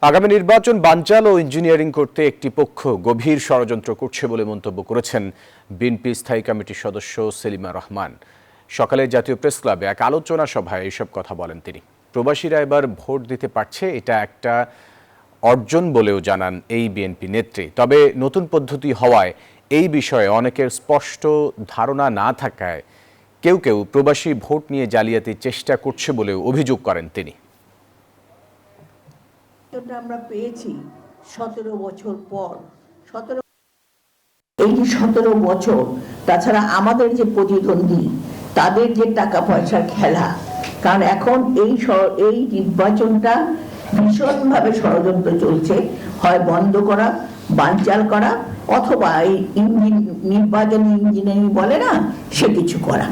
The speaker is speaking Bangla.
আগামী নির্বাচন বানচাল ও ইঞ্জিনিয়ারিং করতে একটি পক্ষ গভীর ষড়যন্ত্র করছে বলে মন্তব্য করেছেন বিএনপি স্থায়ী কমিটির সদস্য সেলিমা রহমান। সকালে জাতীয় প্রেস ক্লাবে এক আলোচনা সভায় এসব কথা বলেন তিনি। প্রবাসীরা এবার ভোট দিতে পারছে, এটা একটা অর্জন বলেও জানান এই বিএনপি নেত্রী। তবে নতুন পদ্ধতি হওয়ায় এই বিষয়ে অনেকের স্পষ্ট ধারণা না থাকায় কেউ কেউ প্রবাসী ভোট নিয়ে জালিয়াতির চেষ্টা করছে বলেও অভিযোগ করেন তিনি। আমরা পেয়েছি 17 বছর পর, 17 বছর। তাছাড়া আমাদের যে প্রতিদ্বন্দ্বী তাদের যে টাকা পয়সার খেলা, কারণ এখন এই নির্বাচনটা ভীষণভাবে ষড়যন্ত্র চলছে, হয় বন্ধ করা, বানচাল করা, অথবা এই নির্বাচনী ইঞ্জিনিয়ারিং বলে না, সে কিছু করা।